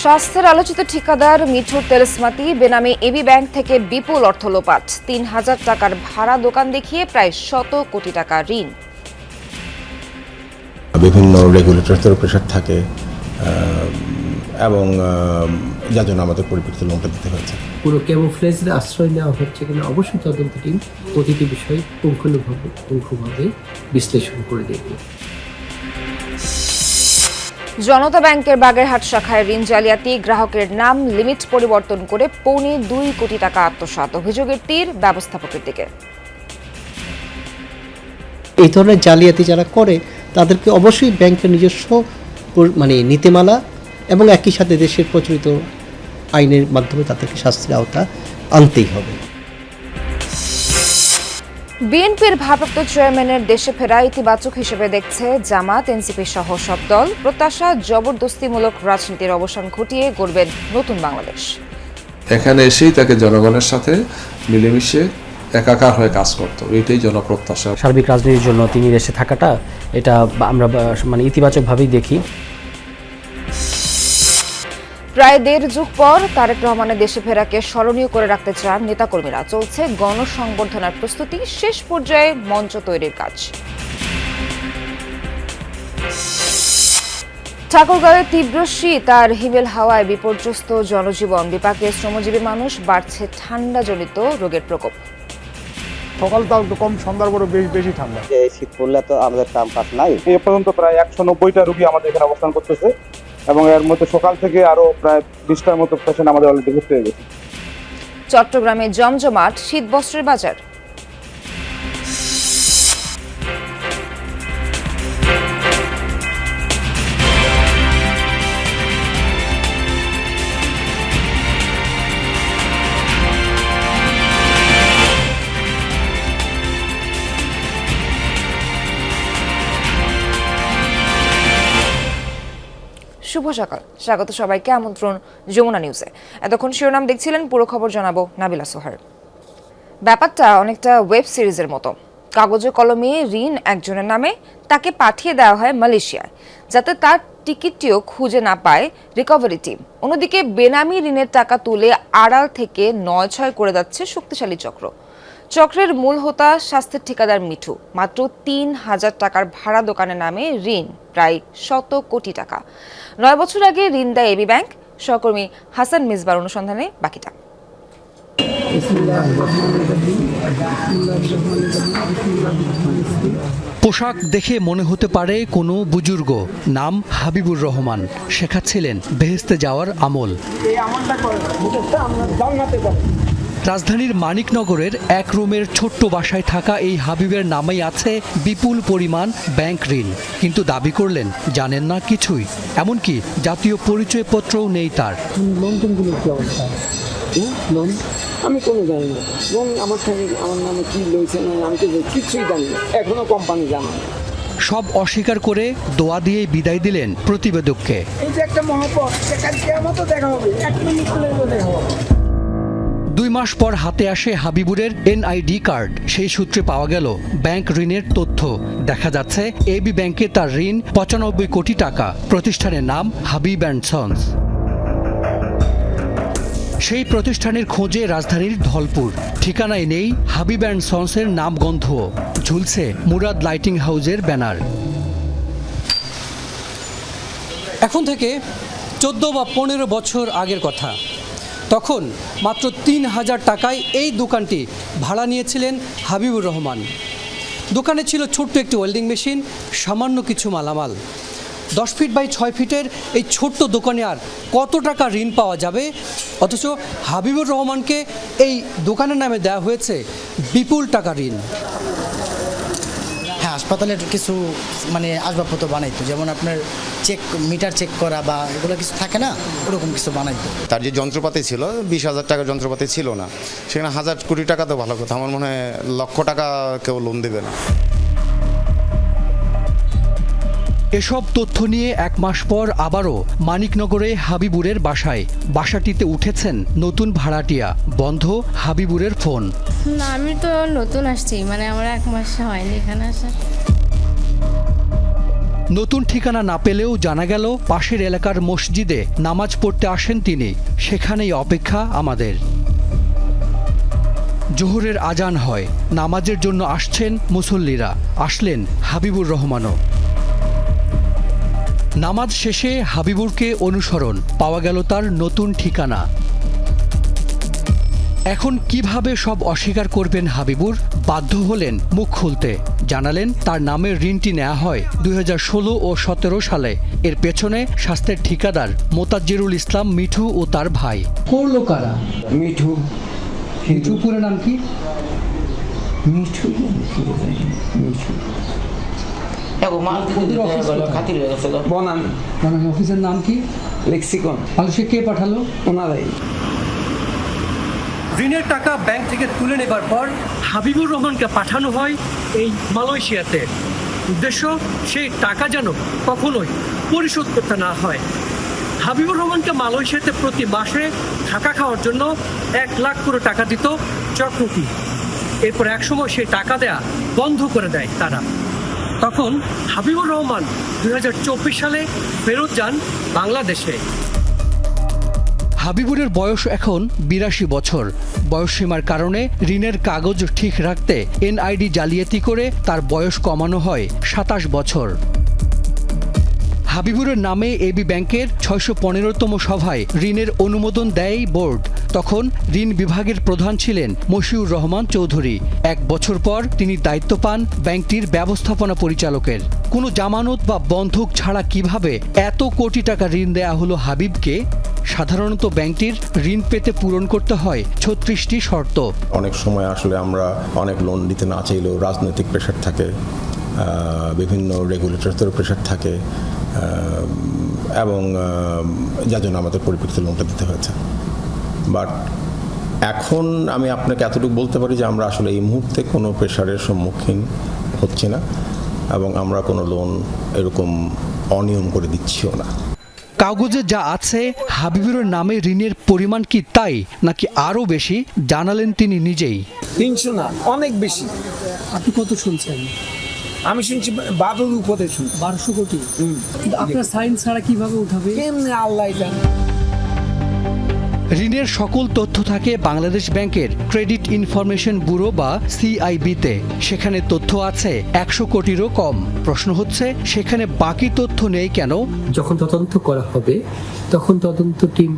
স্বাস্থ্যের আলোচিত ঠিকাদার মিঠুর তেলসমাতি বেনামে এবি ব্যাংক থেকে বিপুল অর্থ লোপাট, ৩,০০০ টাকার ভাড়া দোকান দেখিয়ে প্রায় ১০০ কোটি টাকা ঋণ। বিভিন্ন রেগুলেটরদের প্রেশার থাকে এবং যার জন্য আমাদের পরিপ্রেক্ষিতে লোনটা দিতে হয়েছে। পুরো ক্যামোফ্লেজের আশ্রয় নেওয়া হচ্ছে কিনা অবশ্যই তদন্ত টিম প্রতিটি বিষয় পুঙ্খানুপুঙ্খভাবে বিশ্লেষণ করে দেখবে। জনতা ব্যাংকের বাগেরহাট শাখায় ঋণ জালিয়াতি, গ্রাহকের নাম লিমিট পরিবর্তন করে ২.২ কোটি টাকা আত্মসাৎ, অভিযোগের তীর ব্যবস্থাপকের দিকে। এই ধরনের জালিয়াতি যারা করে তাদেরকে অবশ্যই ব্যাংকের নিজস্ব নীতিমালা এবং একই সাথে দেশের প্রচলিত আইনের মাধ্যমে তাদেরকে শাস্তির আওতা আনতেই হবে। বিএনপির ভারপ্রাপ্ত চেয়ারম্যানের দেশে ফেরা ইতিবাচক হিসেবে দেখছে জামাত, এনসিপি সহ সব দল। প্রত্যাশা, জবরদস্তিমূলক রাজনীতির অবসান ঘটিয়ে গড়বেন নতুন বাংলাদেশ। এখানে এসেই তাকে জনগণের সাথে মিলেমিশে একাকার হয়ে কাজ করতে হবে, এটাই জনপ্রত্যাশা। সার্বিক রাজনীতির জন্য তিনি দেশে থাকাটা এটা আমরা ইতিবাচকভাবেই দেখি। প্রায় ১.৫ যুগ পর তারেক রহমানের দেশে ফেরাকে স্মরণীয় করে রাখতে চান নেতাকর্মীরা। চলছে গণসংবর্ধনার প্রস্তুতি, শেষ পর্যায়ে মঞ্চ তৈরির কাজ। ঠাকুরগাঁওয়ে তীব্র শীত আর হিমেল হাওয়ায় বিপর্যস্ত জনজীবন, বিপাকে শ্রমজীবী মানুষ, বাড়ছে ঠান্ডাজনিত রোগের প্রকোপ। সকালটাও একটু কম, সন্ধ্যার পরে বেশি ঠান্ডা। শীত পড়লে তো আমাদের কাম কাজ নাই। এ পর্যন্ত প্রায় ১৯০টা রোগী আমাদের এখানে অবস্থান করতেছে এবং এর মধ্যে সকাল থেকে আরো প্রায় ২০টার মতো পেশেন্ট আমাদের অলরেডি ভর্তি হয়ে গেছে। চট্টগ্রামে জমজমাট শীত বস্ত্রের বাজার। শুভ সকাল, স্বাগত সবাইকে, আমন্ত্রণ যমুনা নিউজে। এতক্ষণ শিরোনাম দেখছিলেন, পুরো খবর জানাবো নাবিলা সোহার। ব্যাপারটা অনেকটা ওয়েব সিরিজের মতো। কাগজে কলমে ঋণ একজনের নামে, তাকে পাঠিয়ে দেওয়া হয় মালয়েশিয়ায়, যাতে তার টিকিটটিও খুঁজে না পায় রিকভারি টিম। অন্যদিকে বেনামি ঋণের টাকা তুলে আড়াল থেকে ৯-৬ করে যাচ্ছে শক্তিশালী চক্র। চক্রের মূল হোতা স্বাস্থ্যের ঠিকাদার মিঠু। মাত্র ৩,০০০ টাকার ভাড়া দোকানের নামে ঋণ প্রায় ১০০ কোটি টাকা। ৯ বছর আগে ঋণ দেয় এবি ব্যাংক। সহকর্মী হাসান মিসবার অনুসন্ধানে বাকিটা। পোশাক দেখে মনে হতে পারে কোনো বুজুর্গ। নাম হাবিবুর রহমান, শেখাচ্ছিলেন বেহেশতে যাওয়ার আমল। রাজধানীর মানিকনগরের এক রুমের ছোট্ট বাসায় থাকা এই হাবিবের নামেই আছে বিপুল পরিমাণ ব্যাংক ঋণ, কিন্তু দাবি করলেন জানেন না কিছুই, এমনকি জাতীয় পরিচয়পত্রও নেই তার। আমি কোনো জানি না, এবং আমার নামে কি লইছে না আমি তো কিছুই জানি না, এখনো কোম্পানি জানা। সব অস্বীকার করে দোয়া দিয়ে বিদায় দিলেন প্রতিবেদককে। এই যে একটা মহাপদ, দেখা হবে, 1 মিনিট দেখা হবে। 2 মাস পর হাতে আসে হাবিবুরের এনআইডি কার্ড। সেই সূত্রে পাওয়া গেল ব্যাংক ঋণের তথ্য। দেখা যাচ্ছে এবি ব্যাংকে তার ঋণ ৯৫ কোটি টাকা। প্রতিষ্ঠানের নাম হাবিব অ্যান্ড সন্স। সেই প্রতিষ্ঠানের খোঁজে রাজধানীর ধলপুর। ঠিকানায় নেই হাবিব অ্যান্ড সন্সের নামগন্ধ, ঝুলছে মুরাদ লাইটিং হাউসের ব্যানার। এখন থেকে 14 বা 15 বছর আগের কথা। তখন মাত্র ৩,০০০ টাকায় এই দোকানটি ভাড়া নিয়েছিলেন হাবিবুর রহমান। দোকানে ছিল ছোট্ট একটি ওয়েল্ডিং মেশিন, সামান্য কিছু মালামাল। 10 ফিট বাই 6 ফিটের এই ছোট্ট দোকানে আর কত টাকা ঋণ পাওয়া যাবে? অথচ হাবিবুর রহমানকে এই দোকানের নামে দেওয়া হয়েছে বিপুল টাকা ঋণ। হ্যাঁ, হাসপাতালের কিছু আসবাবপত্র বানাইতো, যেমন আপনার মিটার চেক করা বা এগুলো কিছু থাকে না, ওরকম কিছু বানাইতো। তার যে যন্ত্রপাতি ছিল 20,000 টাকার যন্ত্রপাতি ছিল না, সেখানে 1,000 কোটি টাকা তো ভালো কথা, আমার মনে হয় লক্ষ টাকা কেউ লোন দেবে না। এসব তথ্য নিয়ে 1 মাস পর আবারও মানিকনগরে হাবিবুরের বাসায়। বাসাটিতে উঠেছেন নতুন ভাড়াটিয়া। বন্ধ হাবিবুরের ফোন। না, আমি তো নতুন আসছি, আমার 1 মাস হয়নি এখানে আসা। নতুন ঠিকানা না পেলেও জানা গেল পাশের এলাকার মসজিদে নামাজ পড়তে আসেন তিনি। সেখানেই অপেক্ষা আমাদের। জোহরের আজান হয়, নামাজের জন্য আসছেন মুসল্লিরা। আসলেন হাবিবুর রহমানও। নামাজ শেষে হাবিবুরকে অনুসরণ, পাওয়া গেল তার নতুন ঠিকানা। এখন কিভাবে সব অস্বীকার করবেন হাবিবুর? বাধ্য হলেন মুখ খুলতে। জানালেন তার নামের ঋণটি নেওয়া হয় 2016 ও 17 সালে। এর পেছনে স্বাস্থ্যের ঠিকাদার মোতাজ্জিরুল ইসলাম মিঠু ও তার ভাই। করলো কারা? মিঠু। মিঠু পুরো নাম কি? মিঠু। বনাম অফিসের নাম কি? লেক্সিকন। সে কে পাঠালো? ওনারাই। ঋণের টাকা ব্যাংক থেকে তুলে নেবার পর হাবিবুর রহমানকে পাঠানো হয় এই মালয়েশিয়াতে। উদ্দেশ্য, সেই টাকা যেন কখনোই পরিশোধ করতে না হয়। হাবিবুর রহমানকে মালয়েশিয়াতে প্রতি মাসে থাকা খাওয়ার জন্য 1 লাখ করে টাকা দিত চক্রটি। এরপর একসময় সেই টাকা দেয়া বন্ধ করে দেয় তারা। তখন হাবিবুর রহমান 2024 সালে ফেরত যান বাংলাদেশে। হাবিবুরের বয়স এখন 82 বছর। বয়সসীমার কারণে ঋণের কাগজ ঠিক রাখতে এনআইডি জালিয়াতি করে তার বয়স কমানো হয় 27 বছর। হাবিবুরের নামে এবি ব্যাংকের 615তম সভায় ঋণের অনুমোদন দেয় বোর্ড। তখন ঋণ বিভাগের প্রধান ছিলেন মশিউর রহমান চৌধুরী। 1 বছর পর তিনি দায়িত্ব পান ব্যাংকটির ব্যবস্থাপনা পরিচালকের। কোনো জামানত বা বন্ধক ছাড়া কিভাবে এত কোটি টাকা ঋণ দেয়া হলো হাবিবকে? সাধারণত ব্যাংকটির ঋণ পেতে পূরণ করতে হয় 36টি শর্ত। অনেক সময় আসলে আমরা অনেক লোন দিতে না চাইলেও রাজনৈতিক প্রেশার থাকে, বিভিন্ন রেগুলেটরদের প্রেশার থাকে, এবং যার জন্য আমাদের পরিপ্রেক্ষিতে লোনটা দিতে হয়েছে। বাট এখন আমি আপনাকে এতটুকু বলতে পারি যে আমরা আসলে এই মুহূর্তে কোনো প্রেশারের সম্মুখীন হচ্ছি না, এবং আমরা কোনো লোন এরকম অনিয়ম করে দিচ্ছিও না। কাগজে যা আছে হাবিবুরের নামে ঋণের পরিমাণ কি তাই নাকি আরও বেশি জানালেন তিনি নিজেই। 300 না, অনেক বেশি। আপনি কত শুনছেন? আমি শুনছি 12 উপরে শুনছি। 1200 কোটি। কিন্তু আপনার সাইন ছাড়া কিভাবে উঠাবে? কেমনে আল্লাহ জানে। ঋণের সকল তথ্য থাকে বাংলাদেশ ব্যাংকের ক্রেডিট ইনফরমেশন ব্যুরো বা সিআইবিতে। সেখানে তথ্য আছে 100 কোটিরও কম। প্রশ্ন হচ্ছে, সেখানে বাকি তথ্য নেই কেন? যখন তদন্ত করা হবে তখন তদন্ত টিম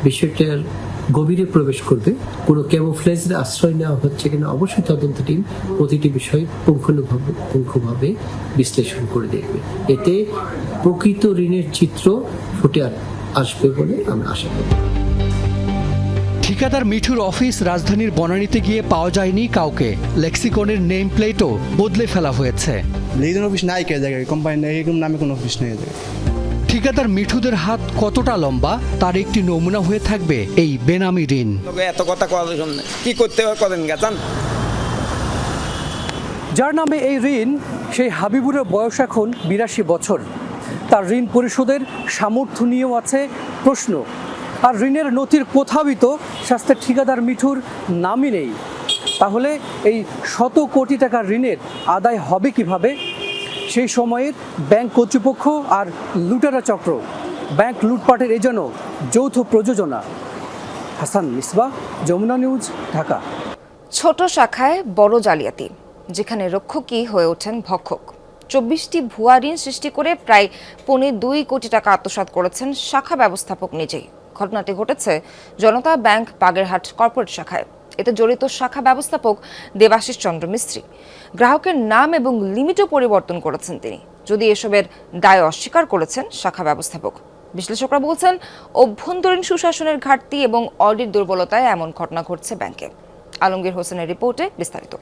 বিষয়টার গভীরে প্রবেশ করবে। কোনো ক্যামোফ্লেজের আশ্রয় নেওয়া হচ্ছে কিনা অবশ্যই তদন্ত টিম প্রতিটি বিষয় পুঙ্খানুপুঙ্খভাবে বিশ্লেষণ করে দেখবে। এতে প্রকৃত ঋণের চিত্র ফুটে আসবে বলে আমরা আশা করি। ঠিকাদার মিঠুর অফিস রাজধানীর বনানীতে গিয়ে পাওয়া যায়নি কাউকে। লেক্সিকনের নেম প্লেটও বদলে ফেলা হয়েছে। লিজন অফিস নাই কে জায়গায়, কোম্পানি এরকম নামে কোনো অফিস নেই। ঠিকাদার মিঠুদের হাত কতটা লম্বা তার একটি নমুনা হয়ে থাকবে এই বেনামি ঋণ। এত কথা কি করতে হয় করেন গেছেন। যার নামে এই ঋণ, সেই হাবিবুরের বয়স এখন 82 বছর। তার ঋণ পরিশোধের সামর্থ্য নিয়েও আছে প্রশ্ন। আর ঋণের নথির কোথাওই তো স্বাস্থ্যের ঠিকাদার মিঠুর নামই নেই। তাহলে এই শত কোটি টাকার ঋণের আদায় হবে কিভাবে? সেই সময়ের ব্যাংক কর্তৃপক্ষ আর লুটেরা চক্র, ব্যাংক লুটপাটের এই যেন যৌথ প্রযোজনা। হাসান মিসবাহ, যমুনা নিউজ, ঢাকা। ছোট শাখায় বড় জালিয়াতি, যেখানে রক্ষকই হয়ে ওঠেন ভক্ষক। 24টি ভুয়া ঋণ সৃষ্টি করে প্রায় 2.25 কোটি টাকা আত্মসাৎ করেছেন শাখা ব্যবস্থাপক নিজেই। ঘটনাটি ঘটেছে জনতা ব্যাংক বাগেরহাট কর্পোরেট শাখায়। এতে জড়িত শাখা ব্যবস্থাপক দেবাশিস চন্দ্র মিস্ত্রি। গ্রাহকের নাম এবং লিমিটও পরিবর্তন করেছেন তিনি, যদি এসবের দায় অস্বীকার করেছেন শাখা ব্যবস্থাপক। বিশ্লেষকরা বলছেন, অভ্যন্তরীণ সুশাসনের ঘাটতি এবং অডিট দুর্বলতায় এমন ঘটনা ঘটছে ব্যাংকে। আলমগীর হোসেনের রিপোর্টে বিস্তারিত।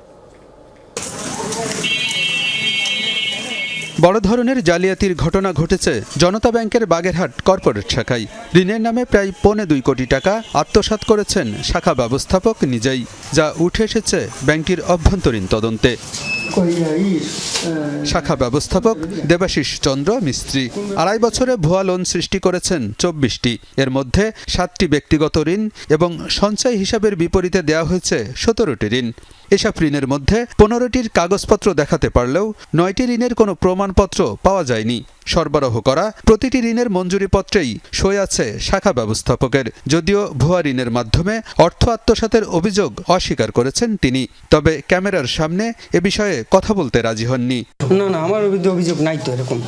বড় ধরনের জালিয়াতির ঘটনা ঘটেছে জনতা ব্যাংকের বাগেরহাট কর্পোরেট শাখায়। ঋণের নামে প্রায় 2.25 কোটি টাকা আত্মসাৎ করেছেন শাখা ব্যবস্থাপক নিজেই, যা উঠে এসেছে ব্যাংকটির অভ্যন্তরীণ তদন্তে। শাখা ব্যবস্থাপক দেবাশিস চন্দ্র মিস্ত্রি 2.5 বছরে ভুয়া লোন সৃষ্টি করেছেন 24টি। এর মধ্যে 7টি ব্যক্তিগত ঋণ এবং সঞ্চয় হিসাবের বিপরীতে দেওয়া হয়েছে 17টি ঋণ। এসব ঋণের মধ্যে 15টির কাগজপত্র দেখাতে পারলেও 9টি ঋণের কোনো প্রমাণপত্র পাওয়া যায়নি। সরবরাহ করা প্রতিটি ঋণের মঞ্জুরিপত্রেই সই আছে শাখা ব্যবস্থাপকের। যদিও ভুয়া ঋণের মাধ্যমে অর্থ আত্মসাতের অভিযোগ অস্বীকার করেছেন তিনি, তবে ক্যামেরার সামনে এ বিষয়ে কথা বলতে রাজি হননি। না আমার বিরুদ্ধে অভিযোগ নাই তো এরকম।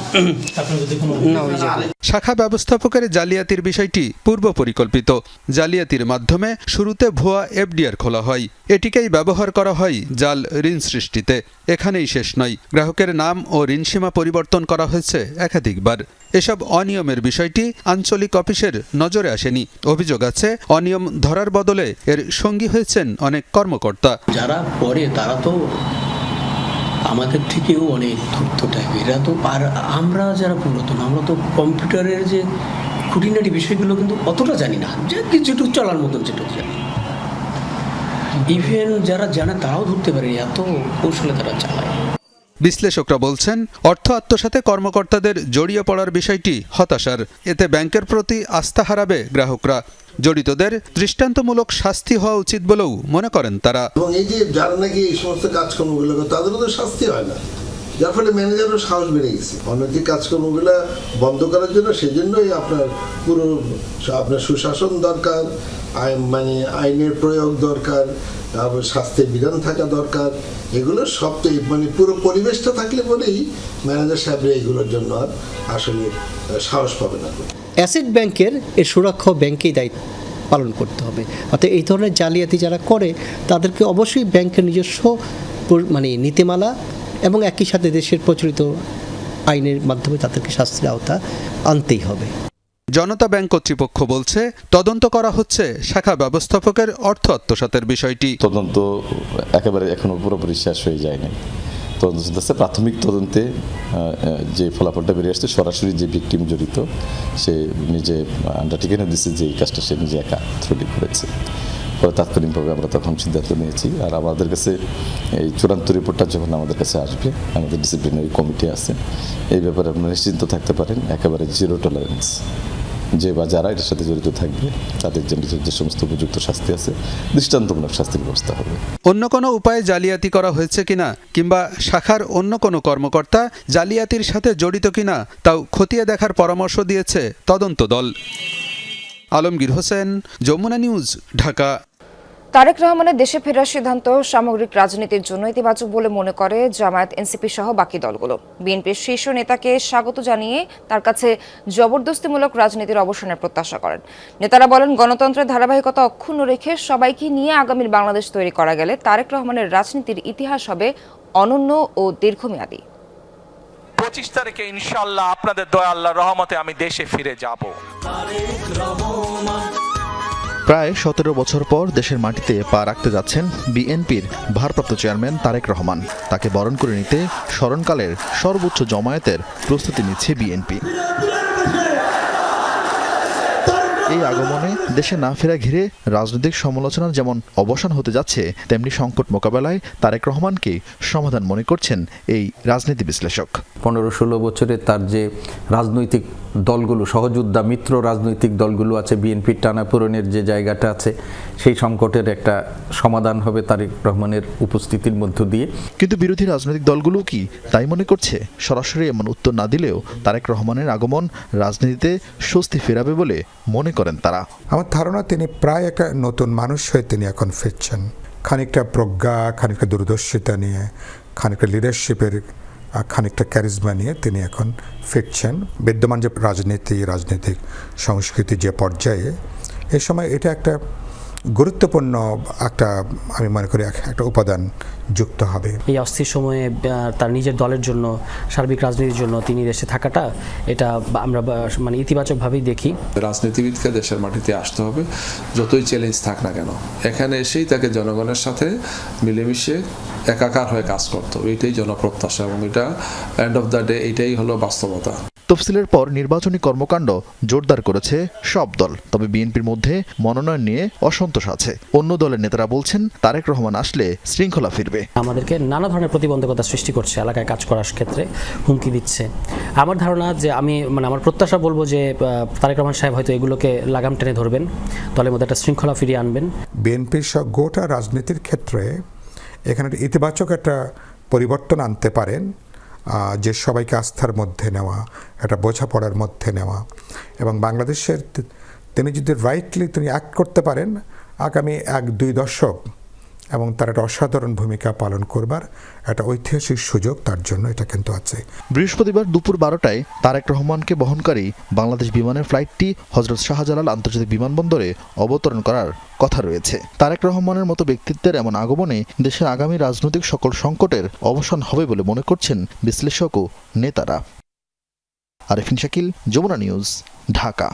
শাখা ব্যবস্থাপকের জালিয়াতির বিষয়টি পূর্ব পরিকল্পিত। জালিয়াতির মাধ্যমে শুরুতে ভুয়া এফডিআর খোলা হয়, এটিকেই ব্যবহার করা হয় জাল ঋণ সৃষ্টিতে। এখানেই শেষ নয়, গ্রাহকের নাম ও ঋণসীমা পরিবর্তন করা হয়েছে একাধিকবার। এসব অনিয়মের বিষয়টি আঞ্চলিক অফিসের নজরে আসেনি। অভিযোগ আছে অনিয়ম ধরার বদলে এর সঙ্গী হয়েছেন অনেক কর্মকর্তা। যারা পড়ে তারা তো আমাদের থেকেও অনেক তথ্য টাইপের, এরা তো আর আমরা যারা পুরাতন আমরা তো কম্পিউটারের যে খুঁটিনাটি বিষয়গুলো কিন্তু অতটা জানি না, যে যেটুকু চলার মতন যেটুকু জানি। ইভেন যারা জানে তারাও ধরতে পারে, এত কৌশলে তারা চালায়। বিশ্লেষকরা বলছেন অর্থ আত্মসাতে কর্মকর্তাদের জড়িয়ে পড়ার বিষয়টি হতাশার। এতে ব্যাংকের প্রতি আস্থা হারাবে গ্রাহকরা। জড়িতদের দৃষ্টান্তমূলক শাস্তি হওয়া উচিত বলেও মনে করেন তারা। এবং এই যে যারা নাকি এই সমস্ত কাজকর্মগুলো তাদেরও তো শাস্তি হয় না, যার ফলে ম্যানেজারও সাহস বেড়ে গেছে অনৈতিক কাজকর্মগুলো বন্ধ করার জন্য। সেজন্যই আপনার সুশাসন দরকার, মানে আইনের প্রয়োগ দরকার, তারপর শাস্তির বিধান থাকা দরকার। এগুলো সব তো মানে পুরো পরিবেশটা থাকলে বলেই ম্যানেজার সাহেবরা এগুলোর জন্য আর আসলে সাহস পাবে না। অ্যাসেট ব্যাংকের এর সুরক্ষা ব্যাংকেই দায়িত্ব পালন করতে হবে। অর্থাৎ এই ধরনের জালিয়াতি যারা করে তাদেরকে অবশ্যই ব্যাংকের নিজস্ব মানে নীতিমালা এবং একই সাথে দেশের প্রচলিত আইনের মাধ্যমে তাদেরকে শাস্তির আওতা আনতেই হবে। জনতা ব্যাংক কর্তৃপক্ষ বলছে তদন্ত করা হচ্ছে শাখা ব্যবস্থাপকের অর্থ আত্মসাতের বিষয়টি। তদন্ত একেবারে এখনো পুরোপুরি শেষ হয়ে যায়নি। তদন্ত চলতেছে। প্রাথমিক তদন্তে যে ফলাফলটা বেরিয়ে আসছে, সরাসরি যে ভিকটিম জড়িত সে নিজে আন্ডারটেকেন দিচ্ছে যে এই কাজটা সে নিজে একা থ্রুলি করেছে। পরে তাৎক্ষণিকভাবে আমরা তখন সিদ্ধান্ত নিয়েছি। আর আমাদের কাছে এই চূড়ান্ত রিপোর্টটা যখন আমাদের কাছে আসবে, আমাদের ডিসিপ্লিনারি কমিটি আছে, এই ব্যাপারে আপনারা নিশ্চিন্ত থাকতে পারেন একেবারে জিরো টলারেন্স। যে বা যারা এটার সাথে জড়িত থাকবে তাদের জন্য যে সমস্ত উপযুক্ত শাস্তি আছে, দৃষ্টান্তমূলক শাস্তির ব্যবস্থা হবে। অন্য কোনো উপায়ে জালিয়াতি করা হয়েছে কিনা কিংবা শাখার অন্য কোনো কর্মকর্তা জালিয়াতির সাথে জড়িত কিনা তাও খতিয়ে দেখার পরামর্শ দিয়েছে তদন্ত দল। আলমগীর হোসেন, যমুনা নিউজ, ঢাকা। তারেক রহমানের দেশে ফেরার সিদ্ধান্ত সামগ্রিক রাজনীতির জন্য ইতিবাচক বলে মনে করে জামায়াত, এনসিপি সহ বাকি দলগুলো। বিএনপির শীর্ষ নেতাকে স্বাগত জানিয়ে তার কাছে জবরদস্তিমূলক রাজনীতির অবসানের প্রত্যাশা করেন। নেতারা বলেন, গণতন্ত্রের ধারাবাহিকতা অক্ষুণ্ণ রেখে সবাইকে নিয়ে আগামীর বাংলাদেশ তৈরি করা গেলে তারেক রহমানের রাজনীতির ইতিহাস হবে অনন্য ও দীর্ঘমেয়াদী। 25 তারিখে ইনশাআল্লাহ আপনাদের দয়া আল্লাহর রহমতে আমি দেশে ফিরে যাব। প্রায় 17 বছর পর দেশের মাটিতে পা রাখতে যাচ্ছেন বিএনপির ভারপ্রাপ্ত চেয়ারম্যান তারেক রহমান। তাকে বরণ করে নিতে স্মরণকালের সর্বোচ্চ জমায়েতের প্রস্তুতি নিচ্ছে বিএনপি। এই আগমনে দেশে না ফেরা ঘিরে রাজনৈতিক সমালোচনার যেমন অবসান হতে যাচ্ছে, তেমনি সংকট মোকাবেলায় তারেক রহমানকে সমাধান মনে করছেন এই রাজনীতি বিশ্লেষক। 15-16 বছরে তার যে রাজনৈতিক দলগুলো, সহযোদ্ধা মিত্র রাজনৈতিক দলগুলো আছে, বিএনপির টানাপোড়েনের যে জায়গাটা আছে, সেই সংকটের একটা সমাধান হবে তারেক রহমানের উপস্থিতির মধ্য দিয়ে। কিন্তু বিরোধী রাজনৈতিক দলগুলো কি তাই মনে করছে? সরাসরি এমন উত্তর না দিলেও তারেক রহমানের আগমন রাজনীতিতে স্বস্তি ফেরাবে বলে মনে করেন তারা। আমার ধারণা তিনি প্রায় একটা নতুন মানুষ হয়ে তিনি এখন ফিরছেন। খানিকটা প্রজ্ঞা, খানিকটা দূরদর্শিতা নিয়ে, খানিকটা লিডারশিপের খানিকটা ক্যারিজমা নিয়ে তিনি এখন ফিরছেন। বিদ্যমান যে রাজনৈতিক সংস্কৃতি যে পর্যায়ে, এই সময় এটা একটা গুরুত্বপূর্ণ একটা, আমি মনে করি একটা উপাদান যুক্ত হবে। এই অস্থির সময়ে তার নিজের দলের জন্য, সার্বিক রাজনীতির জন্য তিনি দেশে থাকাটা, এটা আমরা মানে ইতিবাচকভাবেই দেখি। রাজনীতিবিদকে দেশের মাটিতে আসতে হবে, যতই চ্যালেঞ্জ থাক না কেন। এখানে এসেই তাকে জনগণের সাথে মিলেমিশে একাকার হয়ে কাজ করতে হবে, এটাই জনপ্রত্যাশা এবং এটা এন্ড অফ দ্য ডে এটাই হলো বাস্তবতা। তফসিলের পর নির্বাচনী কর্মকাণ্ড জোরদার করেছে সব দল, তবে বিএনপির মধ্যে মনোনয়ন নিয়ে অসন্তোষ আছে। অন্য দলের নেতারা বলছেন তারেক রহমান আসলে শৃঙ্খলা ফিরবে। আমাদেরকে নানা ধরনের প্রতিবন্ধকতা সৃষ্টি করছে, এলাকায় কাজ করার ক্ষেত্রে হুমকি দিচ্ছে। আমার ধারণা যে আমার প্রত্যাশা বলবো যে তারেক রহমান সাহেব হয়তো এগুলোকে লাগাম টেনে ধরবেন, দলের মধ্যে একটা শৃঙ্খলা ফিরিয়ে আনবেন। বিএনপির গোটা রাজনীতির ক্ষেত্রে এখানে ইতিবাচক একটা পরিবর্তন আনতে পারেন। যে সবাইকে আস্থার মধ্যে নেওয়া, একটা বোঝাপড়ার মধ্যে নেওয়া, এবং বাংলাদেশের তিনি যদি রাইটলি তিনি অ্যাক্ট করতে পারেন আগামী 1-2 দশক এবং তার একটা অসাধারণ ভূমিকা পালন করবার একটা ঐতিহাসিক সুযোগ তার জন্য এটা কিন্তু আছে। বৃহস্পতিবার দুপুর 12টায় তারেক রহমানকে বহনকারী বাংলাদেশ বিমানের ফ্লাইটটি হযরত শাহজালাল আন্তর্জাতিক বিমানবন্দরে অবতরণ করার কথা রয়েছে। তারেক রহমানের মতো ব্যক্তিত্বের এমন আগমনে দেশের আগামী রাজনৈতিক সকল সংকটের অবসান হবে বলে মনে করছেন বিশ্লেষক ও নেতারা। আরেফিন শাকিল, যমুনা নিউজ, ঢাকা।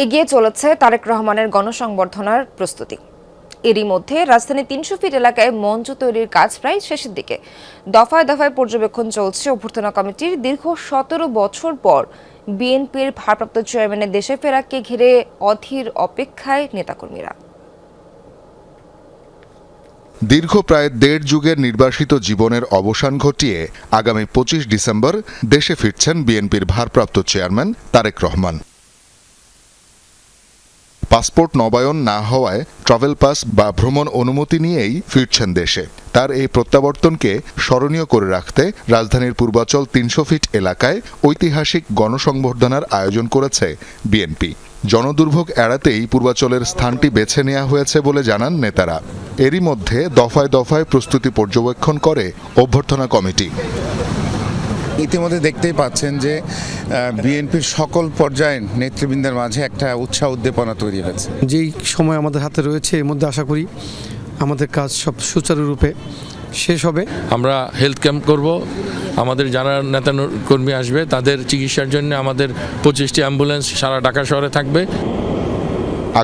এগিয়ে চলেছে তারেক রহমানের গণসংবর্ধনার প্রস্তুতি। এরই মধ্যে রাজধানীর 300 ফিট এলাকায় মঞ্চ তৈরির কাজ প্রায় শেষের দিকে। দফায় দফায় পর্যবেক্ষণ চলছে অভ্যর্থনা কমিটির। দীর্ঘ 17 বছর পর বিএনপির ভারপ্রাপ্ত চেয়ারম্যানের দেশে ফেরাকে ঘিরে অধীর অপেক্ষায় নেতাকর্মীরা। দীর্ঘ প্রায় 1.5 যুগের নির্বাসিত জীবনের অবসান ঘটিয়ে আগামী 25 ডিসেম্বর দেশে ফিরছেন বিএনপির ভারপ্রাপ্ত চেয়ারম্যান তারেক রহমান। পাসপোর্ট নবায়ন না হওয়ায় ট্রাভেল পাস বা ভ্রমণ অনুমতি নিয়েই ফিরছেন দেশে। তার এই প্রত্যাবর্তনকে স্মরণীয় করে রাখতে রাজধানীর পূর্বাচল 300 ফিট এলাকায় ঐতিহাসিক গণসংবর্ধনার আয়োজন করেছে বিএনপি। জনদুর্ভোগ এড়াতেই পূর্বাচলের স্থানটি বেছে নেওয়া হয়েছে বলে জানান নেতারা। এরই মধ্যে দফায় দফায় প্রস্তুতি পর্যবেক্ষণ করে অভ্যর্থনা কমিটি। ইতিমধ্যে দেখতেই পাচ্ছেন যে বিএনপির সকল পর্যায়ের নেতৃবৃন্দের মাঝে একটা উৎসাহ উদ্দীপনা তৈরি হয়েছে। যেই সময় আমাদের হাতে রয়েছে এর মধ্যে আশা করি আমাদের কাজ সব সুচারুরূপে শেষ হবে। আমরা হেলথ ক্যাম্প করব, আমাদের যারা নেতা কর্মী আসবে তাদের চিকিৎসার জন্য আমাদের 25টি অ্যাম্বুলেন্স সারা ঢাকা শহরে থাকবে।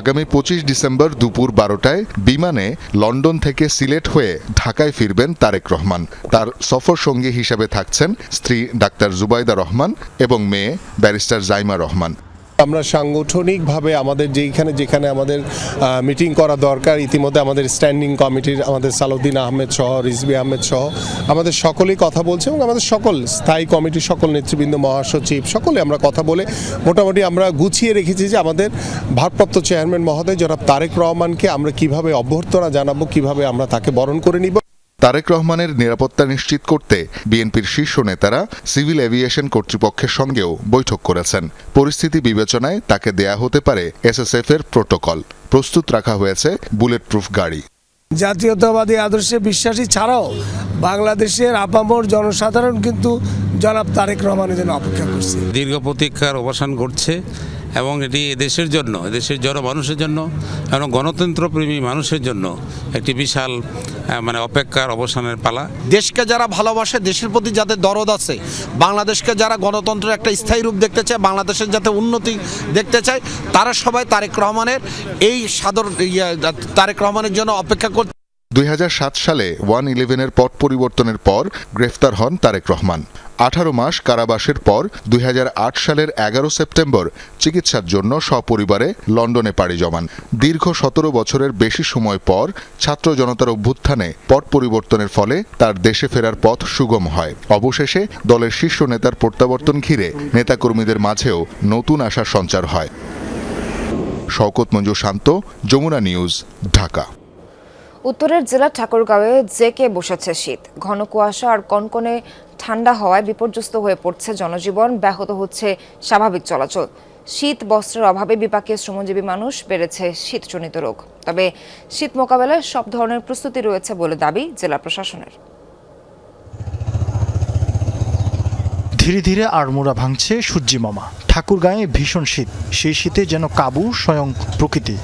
আগামী 25 ডিসেম্বর দুপুর 12টায় বিমানে লন্ডন থেকে সিলেট হয়ে ঢাকায় ফিরবেন তারেক রহমান। তার সফর সঙ্গী হিসেবে থাকছেন স্ত্রী ডাক্তার জুবাইদা রহমান এবং মেয়ে ব্যারিস্টার জাইমা রহমান। আমরা সাংগঠনিকভাবে আমাদের যেখানে আমাদের মিটিং করা দরকার, ইতিমধ্যে আমাদের স্ট্যান্ডিং কমিটির আমাদের সালাউদ্দিন আহমেদ সহ রিজভী আহমেদ সহ আমাদের সকলেই কথা বলছে এবং আমাদের সকল স্থায়ী কমিটির সকল নেতৃবৃন্দ, মহাসচিব সকলে আমরা কথা বলে মোটামুটি আমরা গুছিয়ে রেখেছি যে আমাদের ভারপ্রাপ্ত চেয়ারম্যান মহোদয় জনাব তারেক রহমানকে আমরা কিভাবে অভ্যর্থনা জানাবো, কিভাবে আমরা তাকে বরণ করে নিব। তারেক রহমানের নিরাপত্তা নিশ্চিত করতে বিএনপির শীর্ষ নেতারা সিভিল এভিয়েশন কর্তৃপক্ষের সঙ্গেও বৈঠক করেছেন। পরিস্থিতি বিবেচনায় তাকে দেয়া হতে পারে এসএসএফ এর প্রোটোকল। প্রস্তুত রাখা হয়েছে বুলেট প্রুফ গাড়ি। জাতীয়তাবাদী আদর্শে বিশ্বাসী ছাড়াও বাংলাদেশের আপামর জনসাধারণ কিন্তু জনাব তারেক রহমানের জন্য অপেক্ষা করছে। দীর্ঘ প্রতীক্ষার অবসান ঘটছে এবং এটি এদেশের জন্য, এদেশের জনমানুষের জন্য এবং গণতন্ত্রপ্রেমী মানুষের জন্য একটি বিশাল অপেক্ষার অবসানের পালা। দেশকে যারা ভালোবাসে, দেশের প্রতি যাদের দরদ আছে, বাংলাদেশকে যারা গণতন্ত্রের একটা স্থায়ী রূপ দেখতে চায়, বাংলাদেশের যাতে উন্নতি দেখতে চায়, তারা সবাই তারেক রহমানের এই তারেক রহমানের জন্য অপেক্ষা করছে। 2007 সালে 1/11-এর পট পরিবর্তনের পর গ্রেফতার হন তারেক রহমান। 18 মাস কারাবাসের পর 2008 সালের 11 সেপ্টেম্বর চিকিৎসার জন্য সপরিবারে লন্ডনে পাড়ি জমান। দীর্ঘ 17 বছরের বেশি সময় পর ছাত্র জনতার অভ্যুত্থানে পট পরিবর্তনের ফলে তার দেশে ফেরার পথ সুগম হয়। অবশেষে দলের শীর্ষ নেতার প্রত্যাবর্তন ঘিরে নেতাকর্মীদের মাঝেও নতুন আশার সঞ্চার হয়। শওকত মঞ্জু শান্ত, যমুনা নিউজ, ঢাকা। উত্তরের জেলা ঠাকুরগাঁওয়ে জেকে বসেছে শীত। ঘন কুয়াশা আর কনকনে ঠান্ডা হওয়ায় বিপর্যস্ত হয়ে পড়ছে জনজীবন, ব্যাহত হচ্ছে স্বাভাবিক চলাচল। শীত বস্ত্রের অভাবে বিপাকে শ্রমজীবী মানুষ, বেড়েছে শীতজনিত রোগ। তবে শীত মোকাবেলায় সব ধরনের প্রস্তুতি রয়েছে বলে দাবি জেলা প্রশাসনের। ধীরে ধীরে আড়মোড়া ভাঙছে সূর্যি মামা। ঠাকুরগাঁয়ে ভীষণ শীত, সেই শীতে যেন কাবু স্বয়ং প্রকৃতি।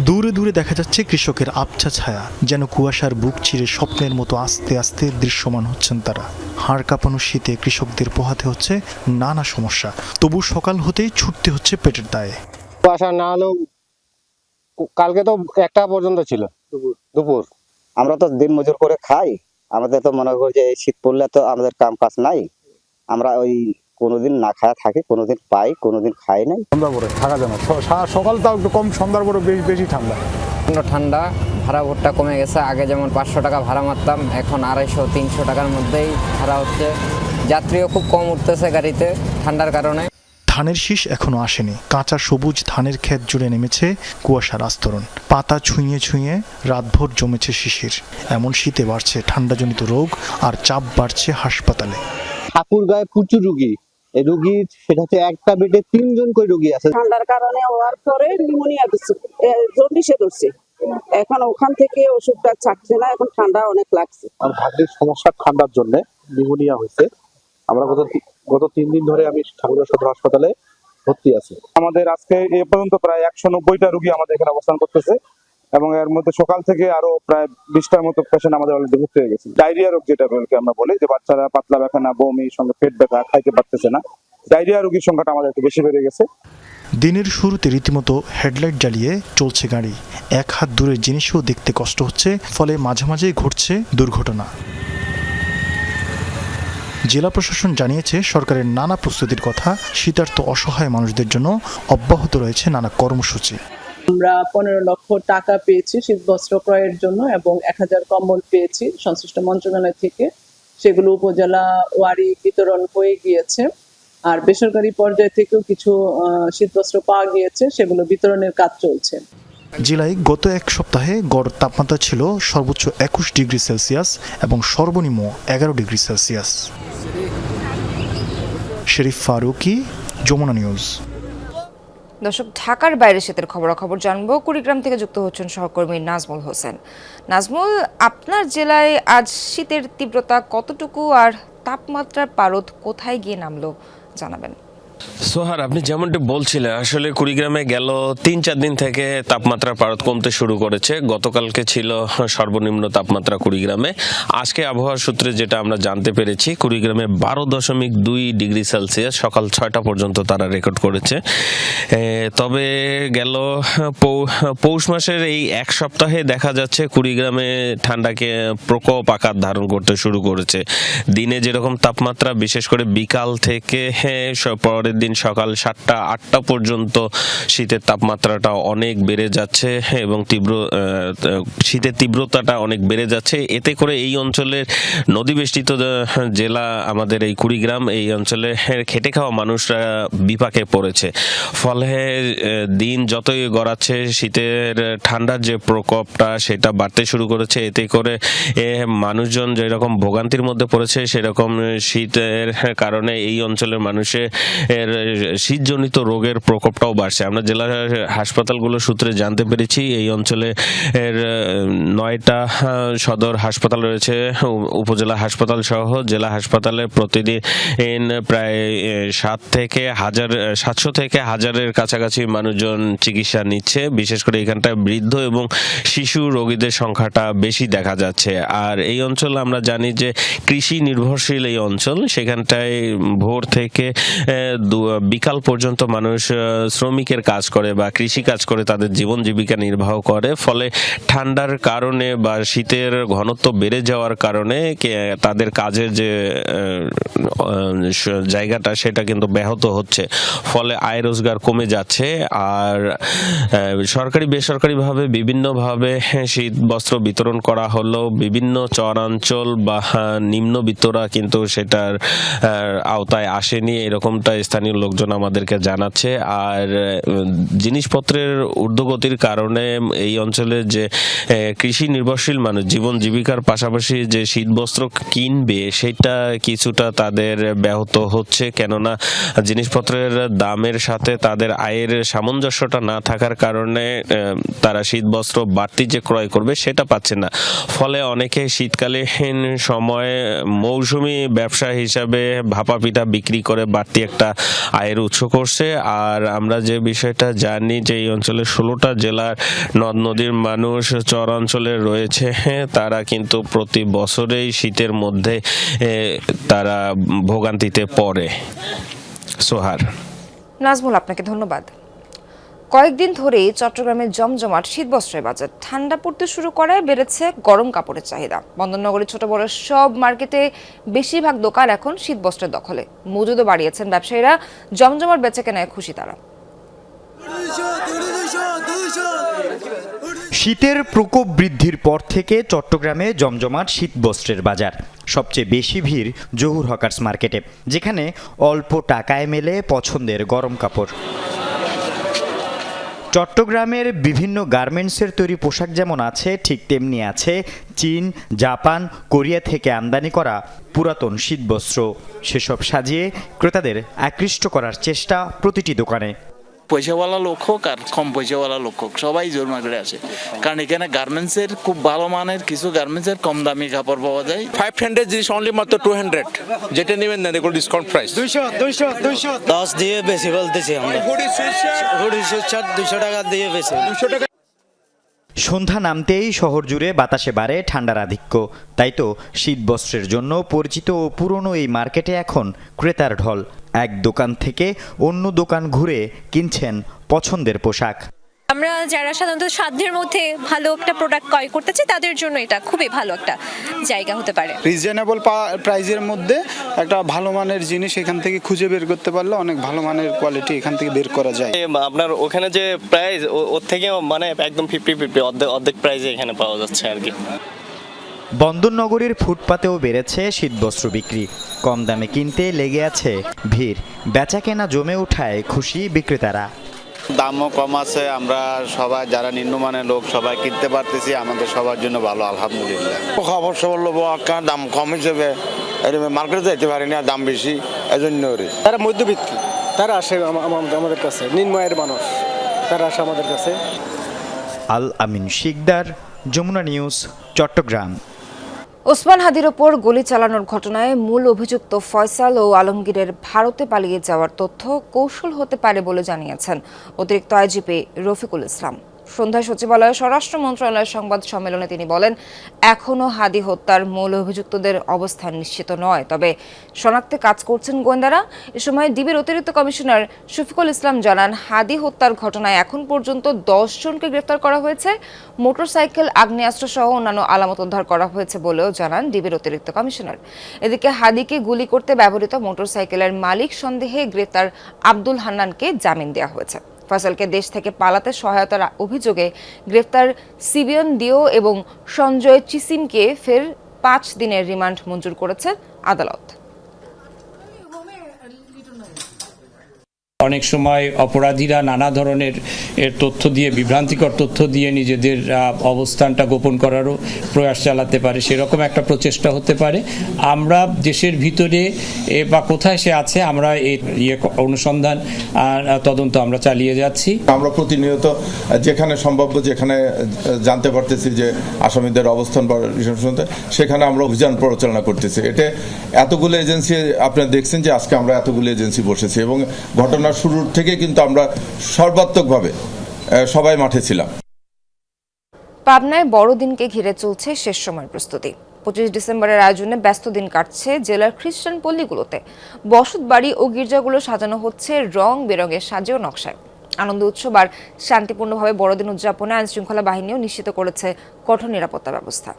দূরে দূরে দেখা যাচ্ছে কৃষকের আবছা ছায়া, যেন কুয়াশার বুক চিরে স্বপ্নের মতো আস্তে আস্তে দৃশ্যমান হচ্ছেন তারা। হাড় কাঁপানো শীতে কৃষকদের পোহাতে হচ্ছে নানা সমস্যা, তবু সকাল হতেই ছুটতে হচ্ছে পেটের দায়ে। কুয়াশা না হলেও কালকে তো 1টা পর্যন্ত ছিল দুপুর। আমরা তো দিন মজুর করে খাই, আমাদের তো মনে করি যে শীত পড়লে তো আমাদের কাম কাজ নাই, আমরা ওই কোনোদিন না খায়া থাকি, কোনোদিন পাই, কোনোদিন খাই নাই। সন্ধ্যার পরে থাকা যায় না, সকালটাও একটু কম, সন্ধ্যার পরে বেশি ঠান্ডা। ঠান্ডা, ভাড়া ভোটটা কমে গেছে। আগে যেমন 500 টাকা ভাড়া মারতাম, এখন 250-300 টাকার মধ্যেই ভাড়া হচ্ছে। যাত্রীও খুব কম উঠতেছে গাড়িতে ঠান্ডার কারণে। ধানের শীষ এখনো আসেনি, কাঁচা সবুজ ধানের ক্ষেত জুড়ে নেমেছে কুয়াশার আস্তরণ। পাতা ছুঁয়ে ছুঁয়ে রাতভর জমেছে শিশির। এমন শীতে বাড়ছে ঠান্ডাজনিত রোগ আর চাপ বাড়ছে হাসপাতালে। ঠাকুরগাঁয়ে প্রচুর রুগী, এই রুগী সেটা হচ্ছে একটা বেডে 3 জন করে রুগী আছে। ঠান্ডার কারণে হওয়ার পরে নিউমোনিয়া দিচ্ছে, জন্ডিসে ধরছে। এখন ওখান থেকে ওষুধটা ছাড়ছে না, এখন ঠান্ডা অনেক লাগছে। আর ভাগ্যের সমস্যা ঠান্ডার জন্য নিউমোনিয়া হয়েছে। আমরা গত 3 দিন ধরে আমি ঠাকুরগাঁও সদর হাসপাতালে ভর্তি আছি। আমাদের আজকে এ পর্যন্ত প্রায় 190টা রোগী আমাদের এখানে অবস্থান করতেছে এবং এর মধ্যে সকাল থেকে আরো প্রায় 20টার মতো পেশেন্ট আমাদের অলরেডি ভর্তি হয়ে গেছে। ডায়রিয়া রোগ যেটা আমরা বলি, যে বাচ্চারা পাতলা পায়খানা, বমি, সঙ্গে পেট ব্যথা, খাইতে পারতেছে না, ডায়রিয়া রোগীর সংখ্যাটা আমাদের একটু বেশি বেড়ে গেছে। দিনের শুরুতে রীতিমতো হেডলাইট জ্বালিয়ে চলছে গাড়ি। এক হাত দূরের জিনিসও দেখতে কষ্ট হচ্ছে, ফলে মাঝে মাঝেই ঘটছে দুর্ঘটনা। জেলা প্রশাসন জানিয়েছে সরকারের নানা প্রস্তুতির কথা। শীতার্ত অসহায় মানুষদের জন্য অব্যাহত রয়েছে নানা কর্মসূচি। আমরা 15 লক্ষ টাকা পেয়েছি শীত বস্ত্র ক্রয়ের জন্য এবং 1000 কম্বল পেয়েছি সংশ্লিষ্ট মন্ত্রণালয় থেকে। সেগুলো উপজেলা ওয়ারি বিতরণ হয়ে গিয়েছে। আর বেসরকারি পর্যায় থেকেও কিছু শীতবস্ত্র পাওয়া গিয়েছে, সেগুলো বিতরণের কাজ চলছে। জেলায় গত এক সপ্তাহে গড় তাপমাত্রা ছিল সর্বোচ্চ 21 ডিগ্রি সেলসিয়াস এবং সর্বনিম্ন 11 ডিগ্রি সেলসিয়াস। শরীফ ফারুকি, যমুনা নিউজ। দর্শক, ঢাকার বাইরে শীতের খবরাখবর জানবো। কুড়িগ্রাম থেকে যুক্ত হচ্ছেন সহকর্মী নাজমুল হোসেন। নাজমুল, আপনার জেলায় আজ শীতের তীব্রতা কতটুকু আর তাপমাত্রার পারদ কোথায় গিয়ে নামলো জানাবেন। সোহার, আপনি যেমনটি বলছিলেন, আসলে কুড়িগ্রামে গেল 3-4 দিন থেকে তাপমাত্রার পারদ কমতে শুরু করেছে। গতকালকে ছিল সর্বনিম্ন তাপমাত্রা কুড়িগ্রামে। আজকে আবহাওয়া সূত্রে যেটা আমরা জানতে পেরেছি, কুড়িগ্রামে 12.2 ডিগ্রি সেলসিয়াস সকাল 6টা পর্যন্ত তারা রেকর্ড করেছে। তবে গেল পৌষ মাসের এই এক সপ্তাহে দেখা যাচ্ছে কুড়িগ্রামে ঠান্ডাকে প্রকোপ আকার ধারণ করতে শুরু করেছে। দিনে যেরকম তাপমাত্রা, বিশেষ করে বিকাল থেকে পরের দিন সকাল 7টা-8টা পর্যন্ত শীতের তাপমাত্রাটা অনেক বেড়ে যাচ্ছে এবং শীতের তীব্রতাটা অনেক বেড়ে যাচ্ছে। এতে করে এই অঞ্চলের নদীবেষ্টিত জেলা আমাদের এই কুড়িগ্রাম, এই অঞ্চলে খেটে খাওয়া মানুষরা বিপাকে পড়েছে। ফলে দিন যতই গড়াচ্ছে শীতের ঠান্ডার যে প্রকোপটা সেটা বাড়তে শুরু করেছে। এতে করে মানুষজন যেরকম ভোগান্তির মধ্যে পড়েছে, সেরকম শীতের কারণে এই অঞ্চলের মানুষের শীতজনিত রোগের প্রকোপটাও বাড়ছে। আমরা জেলা হাসপাতালগুলো সূত্রে জানতে পেরেছি এই অঞ্চলে 9টা সদর হাসপাতাল রয়েছে, উপজেলা হাসপাতাল সহ জেলা হাসপাতালে প্রতিদিন প্রায় 700 থেকে 1000-এর কাছাকাছি মানুষজন চিকিৎসা নিচ্ছে। বিশেষ করে এখানটায় বৃদ্ধ এবং শিশু রোগীদের সংখ্যাটা বেশি দেখা যাচ্ছে। আর এই অঞ্চল আমরা জানি যে কৃষি নির্ভরশীল এই অঞ্চল, সেখানটায় ভোর থেকে বিকাল পর্যন্ত মানুষ শ্রমিকের কাজ করে বা কৃষি কাজ করে তাদের জীবন জীবিকা নির্বাহ করে। ফলে ঠান্ডার কারণে বা শীতের ঘনত্ব বেড়ে যাওয়ার কারণে তাদের কাজের যে জায়গাটা সেটা কিন্তু ব্যাহত হচ্ছে। ফলে আয় রোজগার কমে যাচ্ছে। আর সরকারি বেসরকারিভাবে বিভিন্নভাবে শীত বস্ত্র বিতরণ করা হলো। বিভিন্ন চরাঞ্চল বা নিম্নবিত্তরা কিন্তু সেটার আওতায় আসেনি, এরকমটা স্থানীয় লোকজন আমাদেরকে জানাচ্ছে। আর জিনিসপত্রের ঊর্ধ্বগতির কারণে এই অঞ্চলে যে কৃষি নির্ভরশীল মানুষ জীবন জীবিকার পাশাপাশি যে শীতবস্ত্র কিনবে সেটা কিছুটা তাদের ব্যাহত হচ্ছে। কেননা জিনিসপত্রের দামের সাথে তাদের আয়ের সামঞ্জস্যটা না থাকার কারণে তারা শীতবস্ত্র বাড়তি যে ক্রয় করবে সেটা পাচ্ছে না। ফলে অনেকে শীতকালীন সময়ে মৌসুমি ব্যবসা হিসাবে ভাপা পিঠা বিক্রি করে বাড়তি একটা আয়ের উৎস করছে। আর আমরা যে বিষয়টা জানি যে এই অঞ্চলের 16টা জেলার নদ নদীর মানুষ চরাঞ্চলে রয়েছে, তারা কিন্তু প্রতি বছরেই শীতের মধ্যে তারা ভোগান্তিতে পড়ে। সোহার। নাজমুল, আপনাকে ধন্যবাদ। কয়েকদিন ধরেই চট্টগ্রামে জমজমাট শীতবস্ত্রের বাজার। ঠান্ডা পড়তে শুরু করায় বেড়েছে গরম কাপড়ের চাহিদা। বন্দরনগরের ছোট বড় সব মার্কেটে বেশিরভাগ দোকান এখন শীতবস্ত্রের দখলে। মজুদও বাড়িয়েছেন ব্যবসায়ীরা। জমজমাট বেচাকেনায় খুশি তারা। শীতের প্রকোপ বৃদ্ধির পর থেকে চট্টগ্রামে জমজমাট শীতবস্ত্রের বাজার। সবচেয়ে বেশি ভিড় জহুর হকার্স মার্কেটে, যেখানে অল্প টাকায় মেলে পছন্দের গরম কাপড়। চট্টগ্রামের বিভিন্ন গার্মেন্টসের তৈরি পোশাক যেমন আছে, ঠিক তেমনি আছে চীন, জাপান, কোরিয়া থেকে আমদানি করা পুরাতন শীতবস্ত্র। সেসব সাজিয়ে ক্রেতাদের আকৃষ্ট করার চেষ্টা প্রতিটি দোকানে। পয়সাওয়ালা লোক হোক আর কম পয়সাওয়ালা লোক হোক, সবাই জোর মার্কেটে আসে, কারণ এখানে গার্মেন্টসের খুব ভালো মানের কিছু গার্মেন্টসের কম দামি কাপড় পাওয়া যায়। 500 জিনিস অনলি মাত্র 200, যেটা নেবেন না দেখুন ডিসকাউন্ট প্রাইস 200 10 দিয়ে বেশি বলতেছি আমরা। হুডি শার্ট 200 টাকা দিয়ে বেশি। 200 টাকা। সন্ধ্যা নামতেই শহর জুড়ে বাতাসে বাড়ে ঠান্ডার আধিক্য। তাই তো শীতবস্ত্রের জন্য পরিচিত ও পুরনো এই মার্কেটে এখন ক্রেতার ঢল। এক দোকান থেকে অন্য দোকান ঘুরে কিনছেন পছন্দের পোশাক। আমরা যারা সাধারণত সাধ্যের মধ্যে ভালো একটা প্রোডাক্ট ক্রয় করতে চাই, তাদের জন্য এটা খুবই ভালো একটা জায়গা হতে পারে। রিজনেবল প্রাইসের মধ্যে একটা ভালো মানের জিনিস এখান থেকে খুঁজে বের করতে পারলে অনেক ভালো মানের কোয়ালিটি এখান থেকে বের করা যায়। আপনার ওখানে যে প্রাইস ওর থেকে মানে একদম 50-50 অর্ধেক প্রাইসে এখানে পাওয়া যাচ্ছে আর কি। বন্দরনগরীর ফুটপাতেও বেড়েছে শীতবস্ত্র বিক্রি। কম দামে কিনতে লেগে আছে ভিড়। বেচা কেনা জমে ওঠায় খুশি বিক্রেতারা। দামও কম আছে, আমরা সবাই যারা নিম্নমানের লোক সবাই কিনতে পারতেছি, আমাদের সবার জন্য ভালো আলহামদুলিল্লাহ। খবর সবর লোক দাম কম হিসেবে মার্কেটে যেতে পারি না, দাম বেশি, এজন্য তারা মধ্যবিত্ত, তারা আসে আমাদের কাছে, নিম্নআয়ের মানুষ তারা আসে আমাদের কাছে। আল আমিন শিকদার, যমুনা নিউজ, চট্টগ্রাম। ওসমান হাদির ওপর গুলি চালানোর ঘটনায় মূল অভিযুক্ত ফয়সাল ও আলমগীরের ভারতে পালিয়ে যাওয়ার তথ্য কৌশল হতে পারে বলে জানিয়েছেন অতিরিক্ত আইজিপি রফিকুল ইসলাম। সন্ধ্যায় সচিবালয়ে স্বরাষ্ট্র মন্ত্রণালয়ের সংবাদ সম্মেলনে তিনি বলেন, এখনও হাদি হত্যার মূল অভিযুক্তদের অবস্থান নিশ্চিত নয়, তবে শনাক্তে কাজ করছেন গোয়েন্দারা। এ সময় ডিবির অতিরিক্ত কমিশনার শফিকুল ইসলাম জানান, হাদি হত্যার ঘটনায় এখন পর্যন্ত 10 জনকে গ্রেফতার করা হয়েছে। মোটরসাইকেল, আগ্নেয়াস্ত্র সহ অন্যান্য আলামত উদ্ধার করা হয়েছে বলেও জানান ডিবির অতিরিক্ত কমিশনার। এদিকে হাদিকে গুলি করতে ব্যবহৃত মোটরসাইকেলের মালিক সন্দেহে গ্রেফতার আব্দুল হান্নানকে জামিন দেওয়া হয়েছে। ফয়সালকে দেশ থেকে পালাতে সহায়তার অভিযোগে গ্রেফতার সিবিয়ন দিও এবং সঞ্জয় চিসিমকে ফের 5 দিনের রিমান্ড মঞ্জুর করেছে আদালত। অনেক সময় অপরাধীরা নানা ধরনের তথ্য দিয়ে, বিভ্রান্তিকর তথ্য দিয়ে নিজেদের অবস্থানটা গোপন করারও প্রয়াস চালাতে পারে, সেরকম একটা প্রচেষ্টা হতে পারে। আমরা দেশের ভিতরে বা কোথায় সে আছে আমরা এই অনুসন্ধান তদন্ত আমরা চালিয়ে যাচ্ছি। আমরা প্রতিনিয়ত যেখানে সম্ভাব্য, যেখানে জানতে পারতেছি যে আসামিদের অবস্থান বা সেখানে আমরা অভিযান পরিচালনা করতেছি। এটা এতগুলো এজেন্সি আপনারা দেখছেন যে আজকে আমরা এতগুলো এজেন্সি বসেছি এবং ঘটনা শুরুর থেকে কিন্তু আমরা সর্বাত্মকভাবে সবাই মাঠে ছিলাম। পাবনায় বড়দিনকে ঘিরে চলছে শেষ সময়ের প্রস্তুতি। 25 ডিসেম্বরের আয়োজনে ব্যস্ত দিন কাটছে জেলার খ্রিস্টান পল্লীগুলোতে। বসত বাড়ি ও গির্জাগুলো সাজানো হচ্ছে রং বেরঙের সাজে ও নকশায়। আনন্দ উৎসব আর শান্তিপূর্ণভাবে বড়দিন উদযাপনে আইন শৃঙ্খলা বাহিনীও নিশ্চিত করেছে কঠোর নিরাপত্তা ব্যবস্থা।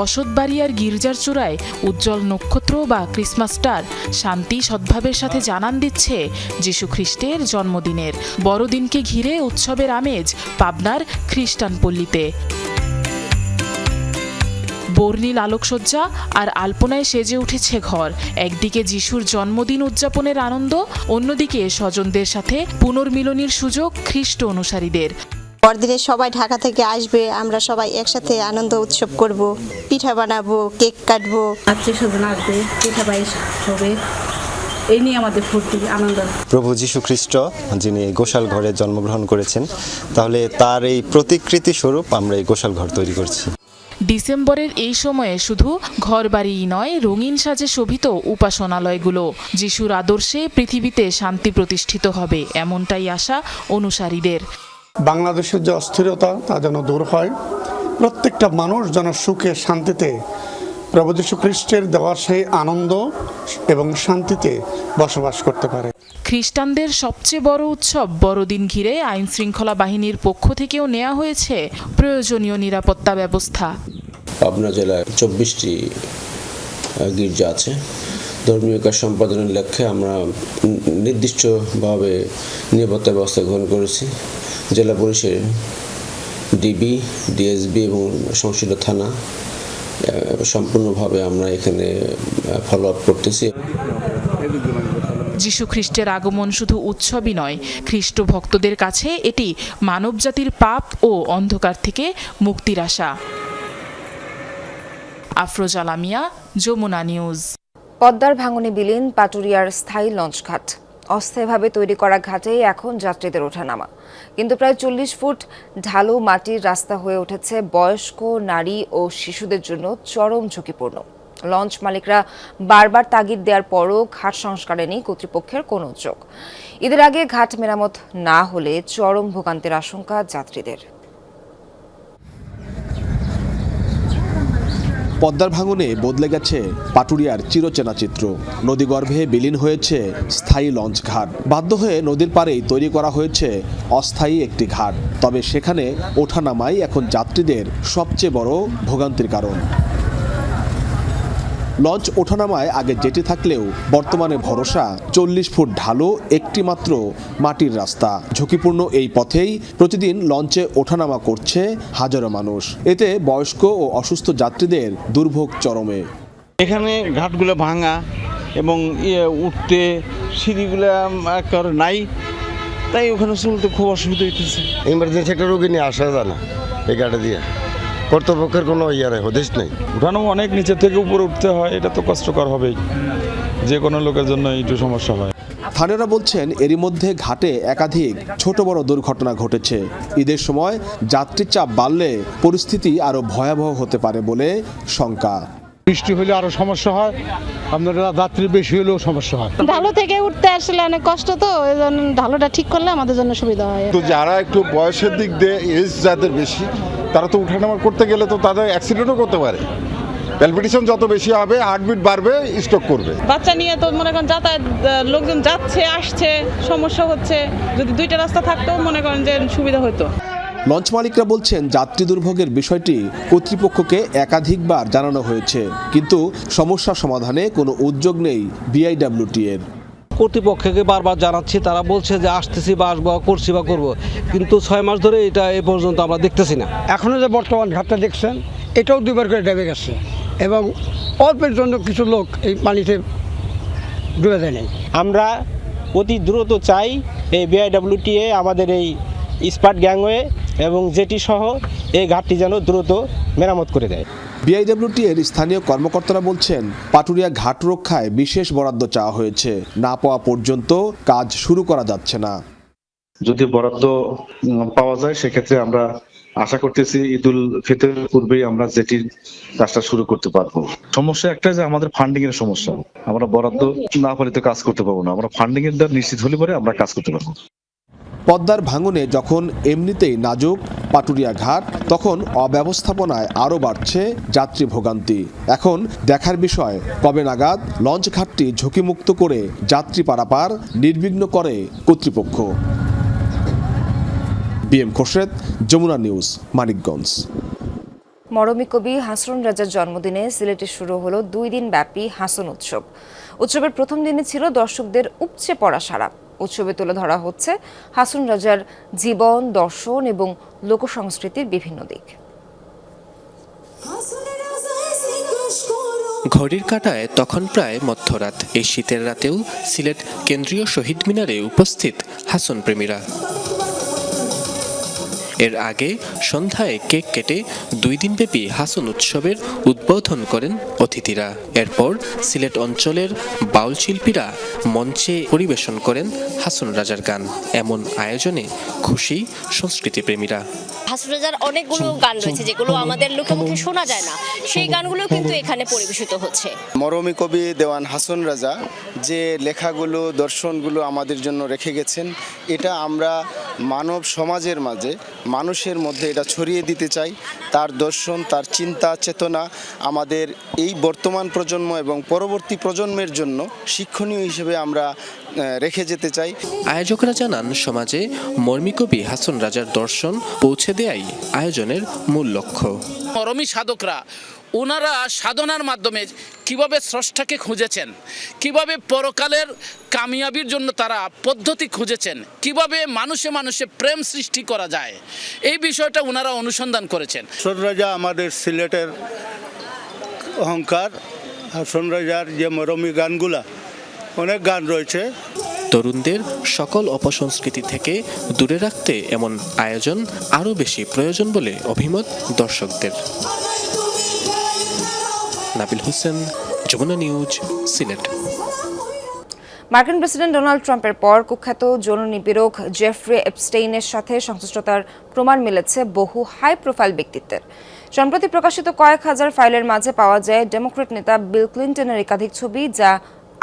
বসতবাড়ি আর গির্জার চূড়ায় উজ্জ্বল নক্ষত্র বা ক্রিসমাস স্টার শান্তি সদ্ভাবের সাথে জানান দিচ্ছে যীশু খ্রিস্টের জন্মদিনের। বড়দিনকে ঘিরে উৎসবের আমেজ পাবনার খ্রিস্টান পল্লীতে। বর্ণিল আলোকসজ্জা আর আলপনায় সেজে উঠেছে ঘর। একদিকে যিশুর জন্মদিন উদযাপনের আনন্দ, অন্যদিকে স্বজনদের সাথে পুনর্মিলনীর সুযোগ খ্রিস্ট অনুসারীদের। বড়দিনে সবাই ঢাকা থেকে আসবে, আমরা সবাই একসাথে আনন্দ উৎসব করব, পিঠা বানাবো, কেক কাটবো, আত্মীয় স্বজন আসবে, পিঠা পায়েস হবে, এই নিয়ে আমাদের ফুর্তি আনন্দ। প্রভু যীশু খ্রিস্ট যিনি গোশাল ঘরে জন্মগ্রহণ করেছেন, তাহলে তার এই প্রতিকৃতি স্বরূপ আমরা এই গোশাল ঘর তৈরি করছি। ডিসেম্বরের এই সময়ে শুধু ঘরবাড়িই নয়, রঙিন সাজে শোভিত উপাসনালয়গুলো। যিশুর আদর্শে পৃথিবীতে শান্তি প্রতিষ্ঠিত হবে, এমনটাই আশা অনুসারীদের। বাংলাদেশের যে অস্থিরতা তা যেন দূর হয়, প্রত্যেকটা মানুষ যেন সুখে শান্তিতে প্রভু যীশু খ্রিস্টের দেওয়া সেই আনন্দ এবং শান্তিতে বসবাস করতে পারে। খ্রিস্টানদের সবচেয়ে বড় উৎসব বড়দিন ঘিরে আইন শৃঙ্খলা বাহিনীর পক্ষ থেকেও নেওয়া হয়েছে প্রয়োজনীয় নিরাপত্তা ব্যবস্থা। পাবনা জেলায় 24টি গির্জা আছে, ধর্মীয় কাজ সম্পাদনের লক্ষ্যে আমরা নির্দিষ্টভাবে নিরাপত্তা ব্যবস্থা গ্রহণ করেছি। জেলা পুলিশের ডিবি, ডিএসবি এবং সংশ্লিষ্ট থানা সম্পূর্ণভাবে আমরা এখানে ফলো আপ করতেছি। যিশু খ্রিস্টের আগমন শুধু উৎসবই নয়, খ্রিস্ট ভক্তদের কাছে এটি মানবজাতির পাপ ও অন্ধকার থেকে মুক্তির আশা। আফরোজা লামিয়া, যমুনা নিউজ। পদ্মার ভাঙনে বিলীন পাটুরিয়ার স্থায়ী লঞ্চঘাট। অস্থায়ীভাবে তৈরি করা ঘাটেই এখন যাত্রীদের ওঠানামা, কিন্তু প্রায় 40 ফুট ঢালু মাটির রাস্তা হয়ে উঠেছে বয়স্ক, নারী ও শিশুদের জন্য চরম ঝুঁকিপূর্ণ। লঞ্চ মালিকরা বারবার তাগিদ দেওয়ার পরও ঘাট সংস্কারে নেই কর্তৃপক্ষের কোনো উদ্যোগ। ঈদের আগে ঘাট মেরামত না হলে চরম ভোগান্তির আশঙ্কা যাত্রীদের। পদ্মার ভাঙনে বদলে গেছে পাটুরিয়ার চিরচেনা চিত্র। নদীগর্ভে বিলীন হয়েছে স্থায়ী লঞ্চ ঘাট। বাধ্য হয়ে নদীর পাড়েই তৈরি করা হয়েছে অস্থায়ী একটি ঘাট। তবে সেখানে ওঠানামাই এখন যাত্রীদের সবচেয়ে বড় ভোগান্তির কারণ। লঞ্চ ওঠানামায় আগে জেটি থাকলেও বর্তমানে ভরসা 40 ফুট ঢালু একটি মাত্র মাটির রাস্তা। ঝুঁকিপূর্ণ এই পথেই প্রতিদিন লঞ্চে ওঠানামা করছে হাজারো মানুষ। এতে বয়স্ক ও অসুস্থ যাত্রীদের দুর্ভোগ চরমে। এখানে ঘাটগুলো ভাঙা এবং উঠতে সিঁড়িগুলো নাই, তাই ওখানে চলতে খুব অসুবিধা হইতেছে। ইমার্জেন্সি একটা রোগী নিয়ে আসা যায় না এই গাড়ি দিয়ে, কর্তৃপক্ষের কোনো হদিশ নেই। উঠানো অনেক নিচে থেকে উপরে উঠতে হয়, এটা তো কষ্টকর হবেই, যে কোনো লোকের জন্য একটু সমস্যা হয়। স্থানীয়রা বলছেন এরই মধ্যে ঘাটে একাধিক ছোট বড় দুর্ঘটনা ঘটেছে। ঈদের সময় যাত্রীর চাপ বাড়লে পরিস্থিতি আরো ভয়াবহ হতে পারে বলে শঙ্কা। বৃষ্টি হলে আরো সমস্যা হয়, আপনারা যাত্রী বেশি হলেও সমস্যা হয়। ঢালু থেকে উঠতে আসলে অনেক কষ্ট, তো এই জন্য ঢালুটা ঠিক করলে আমাদের জন্য সুবিধা হয়। তো যারা একটু বয়সের দিক দিয়ে এজ যাদের বেশি, তারা তো উঠানামা করতে গেলে তো তাদের অ্যাক্সিডেন্টও করতে পারে। প্যালপিটেশন যত বেশি হবে, হার্টবিট বাড়বে, স্ট্রোক করবে। বাচ্চা নিয়ে তো মনে করেন যাতায়াত, লোকজন যাচ্ছে আসছে, সমস্যা হচ্ছে। যদি দুইটা রাস্তা থাকতো মনে করেন যে সুবিধা হতো। লঞ্চ মালিকরা বলছেন যাত্রী দুর্ভোগের বিষয়টি কর্তৃপক্ষকে একাধিকবার জানানো হয়েছে, কিন্তু সমস্যা সমাধানে কোনো উদ্যোগ নেই বিআইডব্লিউটি এর। কর্তৃপক্ষকে বারবার জানাচ্ছি, তারা বলছে যে আসতেছি বা আসবো, করছি বা করবো, কিন্তু 6 মাস ধরে এটা এ পর্যন্ত আমরা দেখতেছি না। এখনো যে বর্তমান ঘাটটা দেখছেন, এটাও 2 বার করে ডেবে গেছে এবং অল্পের জন্য কিছু লোক এই পানিতে ডুবে যায় নাই। আমরা অতি দ্রুত চাই এই বিআইডব্লিউটিএ আমাদের এই স্পাট গ্যাংওয়ে এবং জেটি সহ এই ঘাটটি যেন দ্রুত মেরামত করে দেয়। বিআইডব্লিউটি এর স্থানীয় কর্মকর্তারা বলছেন পাটুরিয়া ঘাট রক্ষায় বিশেষ বরাদ্দ চাওয়া হয়েছে, না পাওয়া পর্যন্ত কাজ শুরু করা যাচ্ছে না। যদি বরাদ্দ পাওয়া যায় সেক্ষেত্রে আমরা আশা করতেছি ঈদুল ফিতরের পূর্বেই আমরা জেটির কাজটা শুরু করতে পারবো। সমস্যা একটা যে আমাদের ফান্ডিং এর সমস্যা, আমরা বরাদ্দ না পেলে তো কাজ করতে পারবো না। আমরা ফান্ডিং এর দ্বার নিশ্চিত হলে পরে আমরা কাজ করতে পারবো। পদ্মার ভাঙনে যখন এমনিতেই নাজুক পাটুরিয়া ঘাট, তখন অব্যবস্থাপনায় আরও বাড়ছে যাত্রী ভোগান্তি। এখন দেখার বিষয় কবে নাগাদ লঞ্চ ঘাটটি ঝুঁকিমুক্ত করে যাত্রী পারাপার নির্বিঘ্ন করে কর্তৃপক্ষ। BM Khorshed, Jamuna News, Manikganj. মরমী কবি হাসন রাজার জন্মদিনে সিলেটে শুরু হলো 2 দিন ব্যাপী হাসন উৎসব। উৎসবের প্রথম দিনে ছিল দর্শকদের উপচে পড়া সাড়া। উৎসবে তুলে ধরা হচ্ছে হাসন রাজার জীবন, দর্শন এবং লোকসংস্কৃতির বিভিন্ন দিক। ঘড়ির কাঁটায় তখন প্রায় মধ্যরাত। এই শীতের রাতেও সিলেট কেন্দ্রীয় শহীদ মিনারে উপস্থিত হাসন প্রেমীরা। এর আগে সন্ধ্যায় কেক কেটে 2 দিনব্যাপী হাসন উৎসবের উদ্বোধন করেন অতিথিরা। এরপর সিলেট অঞ্চলের বাউল শিল্পীরা মঞ্চে পরিবেশন করেন হাসন রাজার গান। এমন আয়োজনে খুশি সংস্কৃতি প্রেমীরা। হাসন রাজার অনেকগুলো গান রয়েছে যেগুলো আমাদের লোকে মুখে শোনা যায় না, সেই গানগুলো কিন্তু এখানে পরিবেশিত হচ্ছে। মরমী কবি দেওয়ান হাসন রাজা যে লেখাগুলো, দর্শনগুলো আমাদের জন্য রেখে গেছেন, এটা আমরা মানব সমাজের মাঝে, মানুষের মধ্যে এটা ছড়িয়ে দিতে চাই। তার দর্শন, তার চিন্তা চেতনা আমাদের এই বর্তমান প্রজন্ম এবং পরবর্তী প্রজন্মের জন্য শিক্ষণীয় হিসেবে আমরা রেখে যেতে চাই। আয়োজকরা জানান সমাজে মরমী কবি হাসন রাজার দর্শন পৌঁছে দেয়াই আয়োজনের মূল লক্ষ্য। মরমী সাধকরা ওনারা সাধনার মাধ্যমে কিভাবে স্রষ্টাকে খুঁজেছেন, কিভাবে পরকালের কামিয়াবির জন্য তারা পদ্ধতি খুঁজেছেন, কিভাবে মানুষে মানুষে প্রেম সৃষ্টি করা যায়, এই বিষয়টা ওনারা অনুসন্ধান করেছেন। হাসন রাজা আমাদের সিলেটের অহংকার। হাসন রাজার যে মরমী গানগুলা, অনেক গান রয়েছে। তরুণদের সকল অপসংস্কৃতি থেকে দূরে রাখতে এমন আয়োজন আরও বেশি প্রয়োজন বলে অভিমত দর্শকদের। নাবিল হোসেন, যমুনা নিউজ, সিলেট। মার্কিন প্রেসিডেন্ট ডোনাল্ড ট্রাম্পের পর কুখ্যাত যৌন নিপীড়ক জেফ্রি এপস্টেইনের সাথে সংশ্লিষ্টতার প্রমাণ মিলেছে বহু হাই প্রোফাইল ব্যক্তিত্বের। সম্প্রতি প্রকাশিত কয়েক হাজার ফাইলের মাঝে পাওয়া যায় ডেমোক্র্যাট নেতা বিল ক্লিন্টনের একাধিক ছবি, যা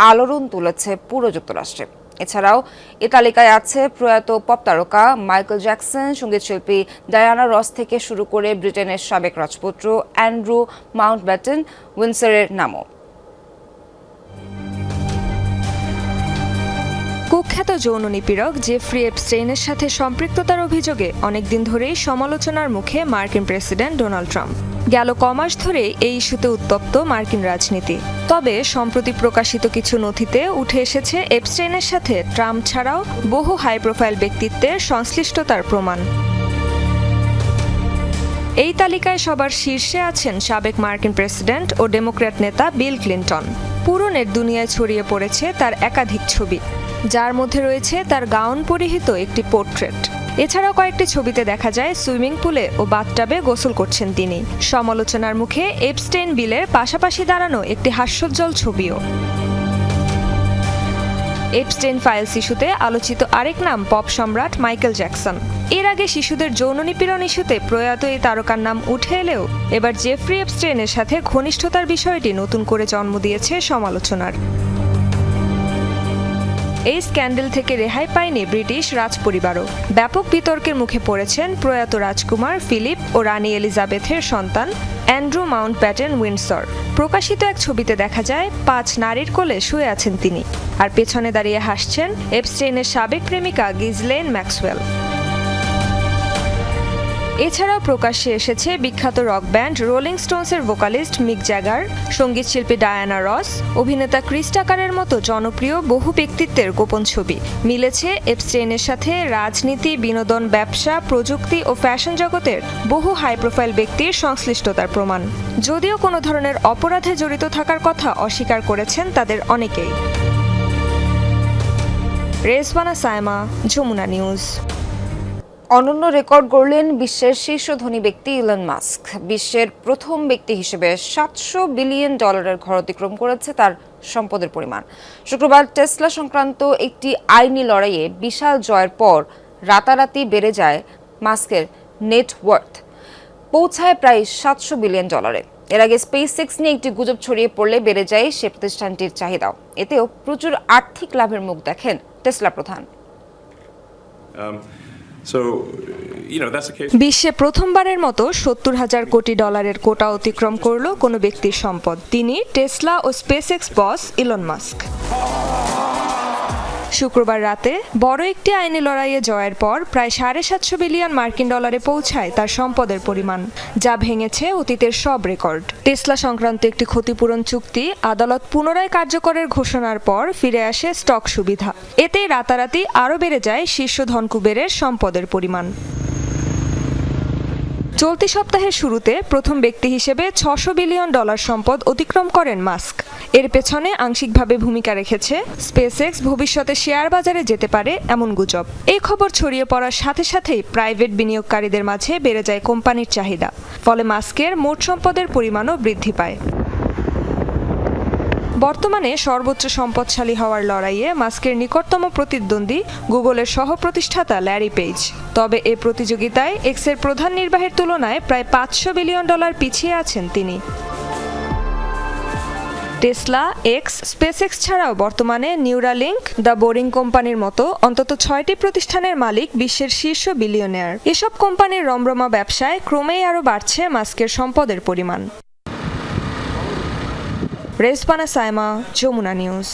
আলোড়ন তুলেছে পুরো যুক্তরাষ্ট্রে। এছাড়াও এ তালিকায় আছে প্রয়াত পপ তারকা মাইকেল জ্যাকসন, সঙ্গীতশিল্পী ডায়ানা রস থেকে শুরু করে ব্রিটেনের সাবেক রাজপুত্র অ্যান্ড্রু মাউন্টব্যাটেন উইন্ডসরের নামও। কুখ্যাত যৌন নিপীড়ক জেফ্রি এপস্টেইনের সাথে সম্পৃক্ততার অভিযোগে অনেকদিন ধরেই সমালোচনার মুখে মার্কিন প্রেসিডেন্ট ডোনাল্ড ট্রাম্প। গেল কমাস ধরে এই ইস্যুতে উত্তপ্ত মার্কিন রাজনীতি। তবে সম্প্রতি প্রকাশিত কিছু নথিতে উঠে এসেছে এপস্টেইনের সাথে ট্রাম্প ছাড়াও বহু হাই প্রোফাইল ব্যক্তিত্বের সংশ্লিষ্টতার প্রমাণ। এই তালিকায় সবার শীর্ষে আছেন সাবেক মার্কিন প্রেসিডেন্ট ও ডেমোক্র্যাট নেতা বিল ক্লিন্টন। পুরো নেট দুনিয়ায় ছড়িয়ে পড়েছে তার একাধিক ছবি, যার মধ্যে রয়েছে তার গাউন পরিহিত একটি পোর্ট্রেট। এছাড়াও কয়েকটি ছবিতে দেখা যায় সুইমিং পুলে ও বাথটাবে গোসল করছেন তিনি। সমালোচনার মুখে এপস্টেইন বিলের পাশাপাশি দাঁড়ানো একটি হাস্যোজ্জ্বল ছবিও। এপস্টেইন ফাইলস ইস্যুতে আলোচিত আরেক নাম পপ সম্রাট মাইকেল জ্যাকসন। এর আগে শিশুদের যৌন নিপীড়ন ইস্যুতে প্রয়াত এই তারকার নাম উঠে এলেও এবার জেফ্রি এপস্টেইনের সাথে ঘনিষ্ঠতার বিষয়টি নতুন করে জন্ম দিয়েছে সমালোচনার। এই স্ক্যান্ডেল থেকে রেহাই পায়নি ব্রিটিশ রাজপরিবারও। ব্যাপক বিতর্কের মুখে পড়েছেন প্রয়াত রাজকুমার ফিলিপ ও রানী এলিজাবেথের সন্তান অ্যান্ড্রু মাউন্টব্যাটেন উইন্ডসর। প্রকাশিত এক ছবিতে দেখা যায় 5 নারীর কোলে শুয়ে আছেন তিনি, আর পেছনে দাঁড়িয়ে হাসছেন এপস্টেইনের সাবেক প্রেমিকা গিজলেন ম্যাক্সওয়েল। এছাড়াও প্রকাশ্যে এসেছে বিখ্যাত রক ব্যান্ড রোলিং স্টোনসের ভোকালিস্ট মিক জ্যাগার, সঙ্গীতশিল্পী ডায়ানা রস, অভিনেতা ক্রিস টাকারের মতো জনপ্রিয় বহু ব্যক্তিত্বের গোপন ছবি। মিলেছে এপস্টেইনের সাথে রাজনীতি, বিনোদন, ব্যবসা, প্রযুক্তি ও ফ্যাশন জগতের বহু হাই প্রোফাইল ব্যক্তির সংশ্লিষ্টতার প্রমাণ। যদিও কোনো ধরনের অপরাধে জড়িত থাকার কথা অস্বীকার করেছেন তাদের অনেকেই। রেজওয়ানা সায়মা, যমুনা নিউজ। অনন্য রেকর্ড গড়লেন বিশ্বের শীর্ষ ধনী ব্যক্তি ইলন মাস্ক। বিশ্বের প্রথম ব্যক্তি হিসেবে $700 বিলিয়ন ঘর অতিক্রম করেছে তার সম্পদের পরিমাণ। শুক্রবার টেসলা সংক্রান্ত একটি আইনি লড়াইয়ে বিশাল জয়ের পর রাতারাতি বেড়ে যায় মাস্কের নেটওয়ার্থ, পৌঁছায় প্রায় $700 বিলিয়ন। এর আগে স্পেসএক্স নিয়ে একটি গুজব ছড়িয়ে পড়লে বেড়ে যায় সে প্রতিষ্ঠানটির চাহিদাও। এতেও প্রচুর আর্থিক লাভের মুখ দেখেন টেসলা প্রধান। বিশ্বে প্রথমবারের মতো $70,000 কোটি কোটা অতিক্রম করল কোনো ব্যক্তির সম্পদ, তিনি টেসলা ও স্পেসএক্স বস ইলন মাস্ক। শুক্রবার রাতে বড় একটি আইনি লড়াইয়ে জয়ের পর প্রায় $750 বিলিয়ন পৌঁছায় তার সম্পদের পরিমাণ, যা ভেঙেছে অতীতের সব রেকর্ড। টেসলা সংক্রান্ত একটি ক্ষতিপূরণ চুক্তি আদালত পুনরায় কার্যকরের ঘোষণার পর ফিরে আসে স্টক সুবিধা। এতে রাতারাতি আরও বেড়ে যায় শীর্ষ ধনকুবেরের সম্পদের পরিমাণ। চলতি সপ্তাহের শুরুতে প্রথম ব্যক্তি হিসেবে $600 বিলিয়ন সম্পদ অতিক্রম করেন মাস্ক। এর পেছনে আংশিকভাবে ভূমিকা রেখেছে স্পেসএক্স ভবিষ্যতে শেয়ার বাজারে যেতে পারে এমন গুজব। এই খবর ছড়িয়ে পড়ার সাথে সাথেই প্রাইভেট বিনিয়োগকারীদের মাঝে বেড়ে যায় কোম্পানির চাহিদা, ফলে মাস্কের মোট সম্পদের পরিমাণও বৃদ্ধি পায়। বর্তমানে সর্বোচ্চ সম্পদশালী হওয়ার লড়াইয়ে মাস্কের নিকটতম প্রতিদ্বন্দ্বী গুগলের সহ প্রতিষ্ঠাতা ল্যারি পেজ। তবে এ প্রতিযোগিতায় এক্সের প্রধান নির্বাহীর তুলনায় প্রায় $500 বিলিয়ন পিছিয়ে আছেন তিনি। টেসলা, এক্স, স্পেসএক্স ছাড়াও বর্তমানে নিউরালিঙ্ক, দ্য বোরিং কোম্পানির মতো অন্তত 6টি প্রতিষ্ঠানের মালিক বিশ্বের শীর্ষ বিলিয়নিয়ার। এসব কোম্পানির রমরমা ব্যবসায় ক্রমেই আরও বাড়ছে মাস্কের সম্পদের পরিমাণ। রেজওয়ানা সায়মা, যমুনা নিউজ।